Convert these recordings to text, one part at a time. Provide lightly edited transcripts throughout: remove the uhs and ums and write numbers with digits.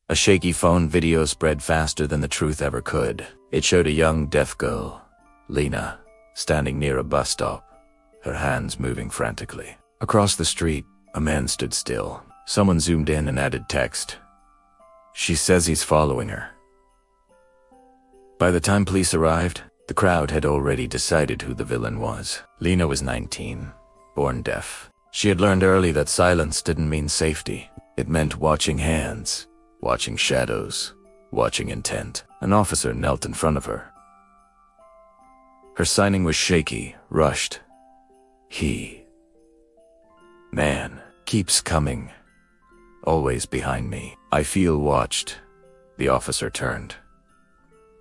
A shaky phone video spread faster than the truth ever could. It showed a young deaf girl, Lena, standing near a bus stop, her hands moving frantically. Across the street, a man stood still. Someone zoomed in and added text. She says he's following her. By the time police arrived, the crowd had already decided who the villain was. Lena was 19, born deaf. She had learned early that silence didn't mean safety. It meant watching hands, watching shadows, watching intent. An officer knelt in front of her. Her signing was shaky, rushed. Man, keeps coming. Always behind me. I feel watched. The officer turned.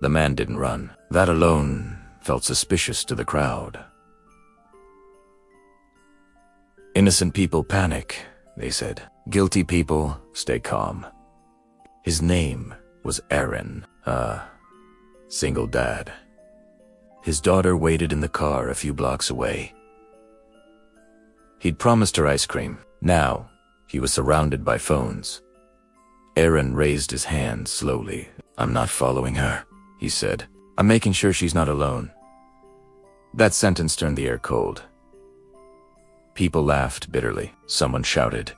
The man didn't run. That alone felt suspicious to the crowd. Innocent people panic, they said. Guilty people stay calm. His name was Aaron, single dad. His daughter waited in the car a few blocks away. He'd promised her ice cream. Now, he was surrounded by phones. Aaron raised his hand slowly. I'm not following her, he said. I'm making sure she's not alone. That sentence turned the air cold. People laughed bitterly. Someone shouted.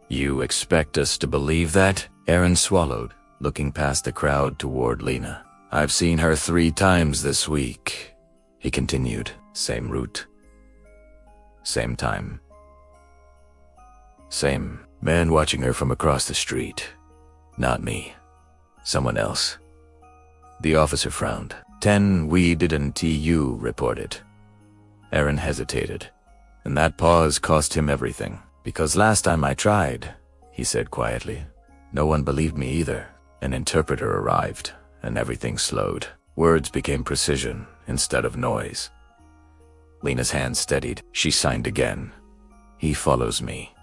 You expect us to believe that? Aaron swallowed, looking past the crowd toward Lena. I've seen her 3 times this week, he continued. Same route. Same time. Same man watching her from across the street. Not me. Someone else. The officer frowned. 10 we didn't you reported. Aaron hesitated, and that pause cost him everything. Because last time I tried, he said quietly, no one believed me either. An interpreter arrived, and everything slowed. Words became precision instead of noise. Lena's hand steadied. She signed again. He follows me.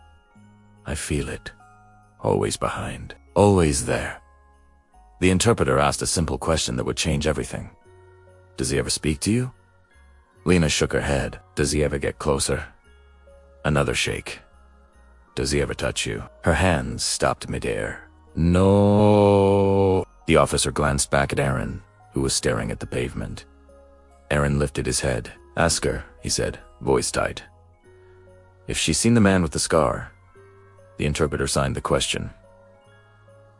I feel it. Always behind. Always there. The interpreter asked a simple question that would change everything. Does he ever speak to you? Lena shook her head. Does he ever get closer? Another shake. Does he ever touch you? Her hands stopped midair. No. The officer glanced back at Aaron, who was staring at the pavement. Aaron lifted his head. Ask her, he said, voice tight. If she's seen the man with the scar. The interpreter signed the question.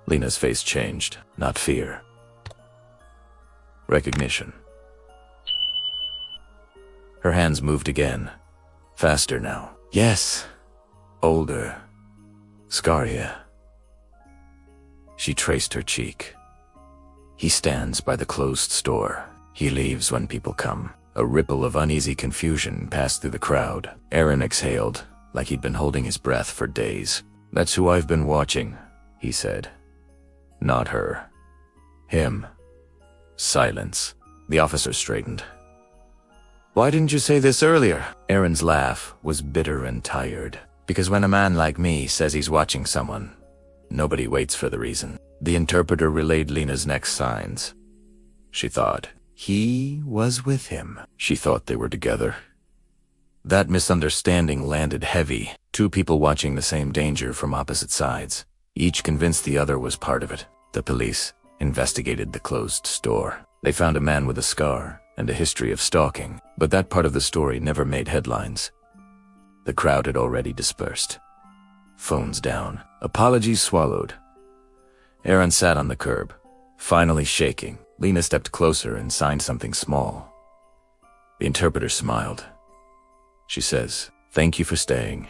Lena's face changed, not fear. Recognition. Her hands moved again. Faster now. Yes. Older. Scar here. She traced her cheek. He stands by the closed store. He leaves when people come. A ripple of uneasy confusion passed through the crowd. Aaron exhaled, like he'd been holding his breath for days. That's who I've been watching, he said. Not her. Him. Silence. The officer straightened. Why didn't you say this earlier? Aaron's laugh was bitter and tired. Because when a man like me says he's watching someone, nobody waits for the reason. The interpreter relayed Lena's next signs. She thought. He was with him. She thought they were together. That misunderstanding landed heavy. 2 people watching the same danger from opposite sides. Each convinced the other was part of it. The police investigated the closed store. They found a man with a scar and a history of stalking, but that part of the story never made headlines. The crowd had already dispersed. Phones down. Apologies swallowed. Aaron sat on the curb, finally shaking. Lena stepped closer and signed something small. The interpreter smiled. She says, thank you for staying.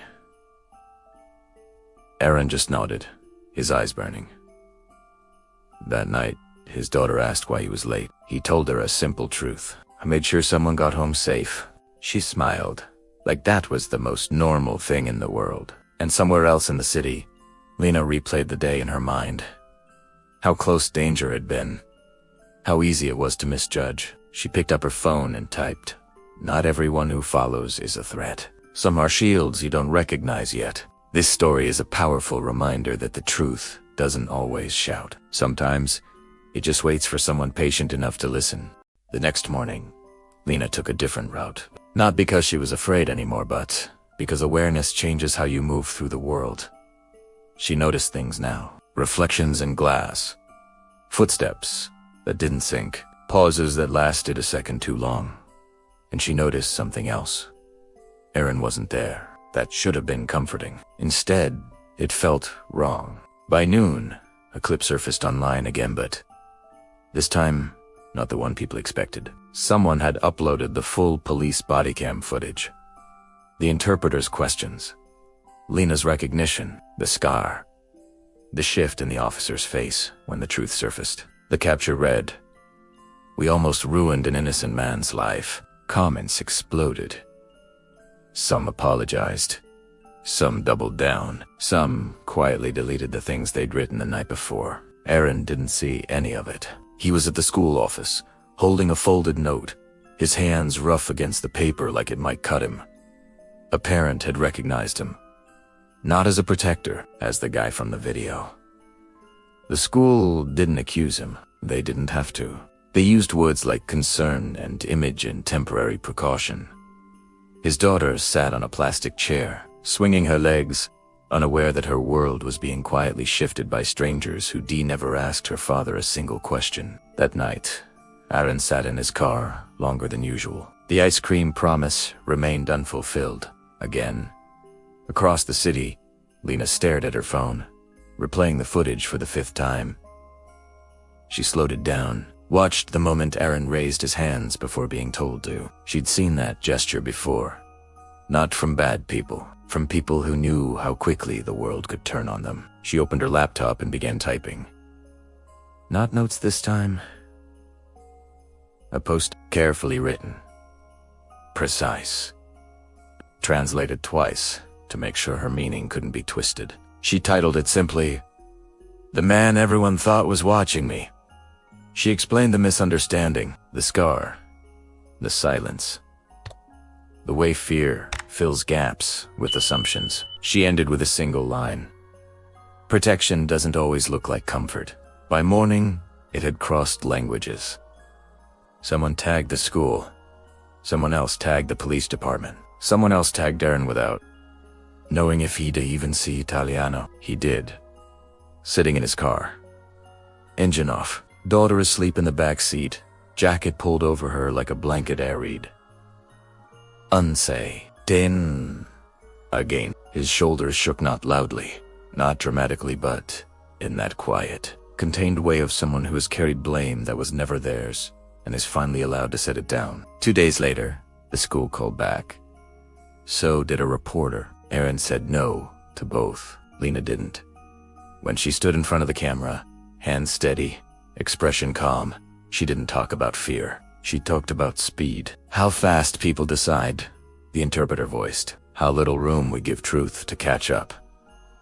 Aaron just nodded, his eyes burning. That night, his daughter asked why he was late. He told her a simple truth. I made sure someone got home safe. She smiled, like that was the most normal thing in the world. And somewhere else in the city, Lena replayed the day in her mind. How close danger had been. How easy it was to misjudge. She picked up her phone and typed, not everyone who follows is a threat. Some are shields you don't recognize yet. This story is a powerful reminder that the truth doesn't always shout. Sometimes, it just waits for someone patient enough to listen. The next morning, Lena took a different route. Not because she was afraid anymore, but because awareness changes how you move through the world. She noticed things now. Reflections in glass. Footsteps that didn't sync. Pauses that lasted a second too long. And she noticed something else. Aaron wasn't there. That should have been comforting. Instead, it felt wrong. By noon, a clip surfaced online again, but this time, not the one people expected. Someone had uploaded the full police body cam footage. The interpreter's questions. Lena's recognition, the scar. The shift in the officer's face when the truth surfaced. The capture read, "We almost ruined an innocent man's life." Comments exploded. Some apologized. Some doubled down. Some quietly deleted the things they'd written the night before. Aaron didn't see any of it. He was at the school office, holding a folded note, his hands rough against the paper like it might cut him. A parent had recognized him. Not as a protector, as the guy from the video. The school didn't accuse him. They didn't have to. They used words like concern and image and temporary precaution. His daughter sat on a plastic chair, swinging her legs, unaware that her world was being quietly shifted by strangers who never asked her father a single question. That night, Aaron sat in his car longer than usual. The ice cream promise remained unfulfilled. Again. Across the city, Lena stared at her phone, replaying the footage for the 5th time. She slowed it down, watched the moment Aaron raised his hands before being told to. She'd seen that gesture before. Not from bad people, from people who knew how quickly the world could turn on them. She opened her laptop and began typing. Not notes this time. A post carefully written. Precise. Translated twice to make sure her meaning couldn't be twisted. She titled it simply, "The man everyone thought was watching me." She explained the misunderstanding, the scar, the silence, the way fear fills gaps with assumptions. She ended with a single line. Protection doesn't always look like comfort. By morning, it had crossed languages. Someone tagged the school. Someone else tagged the police department. Someone else tagged Aaron without knowing if he'd even see Italiano. He did. Sitting in his car. Engine off. Daughter asleep in the back seat. Jacket pulled over her like a blanket air-read. Unsay. Din. Again. His shoulders shook not loudly, not dramatically, but in that quiet, contained way of someone who has carried blame that was never theirs and is finally allowed to set it down. 2 days later, the school called back. So did a reporter. Aaron said no to both. Lena didn't. When she stood in front of the camera, hands steady, expression calm, she didn't talk about fear. She talked about speed. How fast people decide, the interpreter voiced. How little room we give truth to catch up.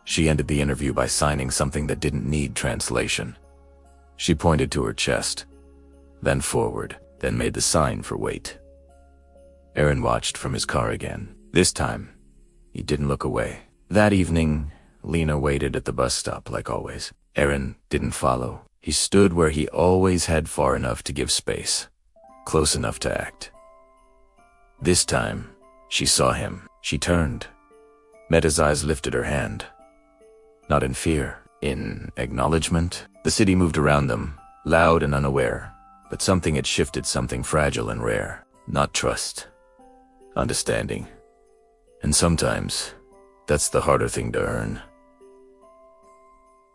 She ended the interview by signing something that didn't need translation. She pointed to her chest, then forward, then made the sign for wait. Aaron watched from his car again. This time, he didn't look away. That evening, Lena waited at the bus stop like always. Aaron didn't follow. He stood where he always had, far enough to give space, close enough to act. This time, she saw him. She turned, met his eyes, lifted her hand. Not in fear, in acknowledgement. The city moved around them, loud and unaware, but something had shifted, something fragile and rare. Not trust, understanding. And sometimes, that's the harder thing to earn.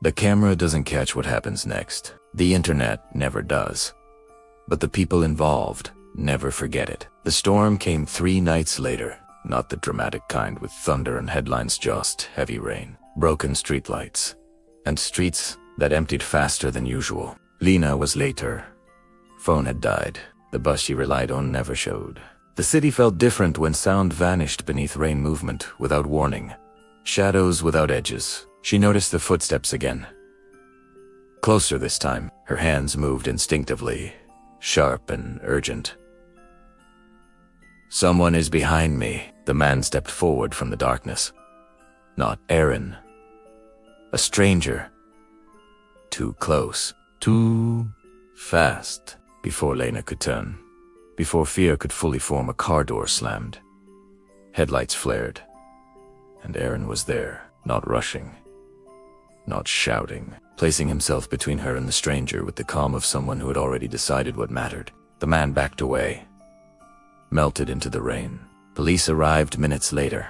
The camera doesn't catch what happens next. The internet never does. But the people involved never forget it. The storm came 3 nights later, not the dramatic kind with thunder and headlines, just heavy rain, broken streetlights, and streets that emptied faster than usual. Lena was later. Phone had died. The bus she relied on never showed. The city felt different when sound vanished beneath rain movement without warning. Shadows without edges. She noticed the footsteps again. Closer this time. Her hands moved instinctively, sharp and urgent. Someone is behind me. The man stepped forward from the darkness. Not Aaron. A stranger. Too close. Too fast. Before Lena could turn. Before fear could fully form, a car door slammed. Headlights flared. And Aaron was there, not rushing. not shouting, placing himself between her and the stranger with the calm of someone who had already decided what mattered. The man backed away, melted into the rain. Police arrived minutes later.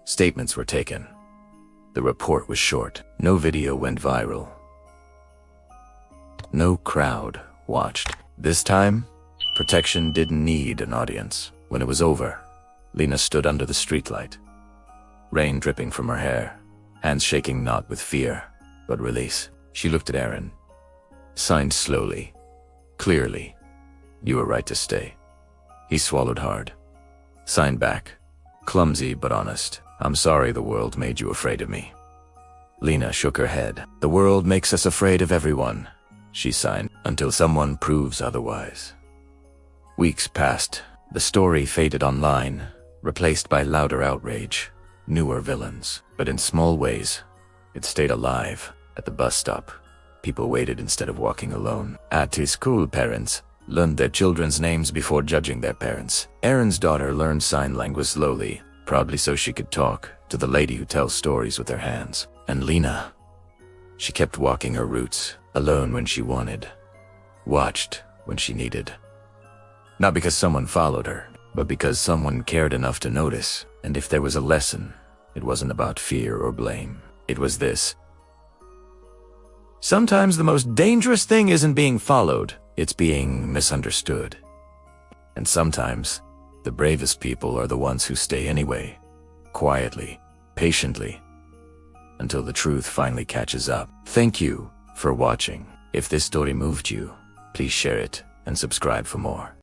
Statements were taken. The report was short. No video went viral. No crowd watched. This time, protection didn't need an audience. When it was over, Lena stood under the streetlight, rain dripping from her hair, hands shaking not with fear, but release. She looked at Aaron, signed slowly, clearly. You were right to stay. He swallowed hard. Signed back, clumsy but honest. I'm sorry the world made you afraid of me. Lena shook her head. The world makes us afraid of everyone, she signed, until someone proves otherwise. Weeks passed. The story faded online, replaced by louder outrage, newer villains. But in small ways, it stayed alive. At the bus stop, people waited instead of walking alone. At his school, parents learned their children's names before judging their parents. Aaron's daughter learned sign language slowly, proudly so she could talk to the lady who tells stories with her hands. And Lena, she kept walking her routes, alone when she wanted, watched when she needed. Not because someone followed her, but because someone cared enough to notice. And if there was a lesson, it wasn't about fear or blame. It was this: sometimes the most dangerous thing isn't being followed, it's being misunderstood. And sometimes, the bravest people are the ones who stay anyway, quietly, patiently, until the truth finally catches up. Thank you for watching. If this story moved you, please share it and subscribe for more.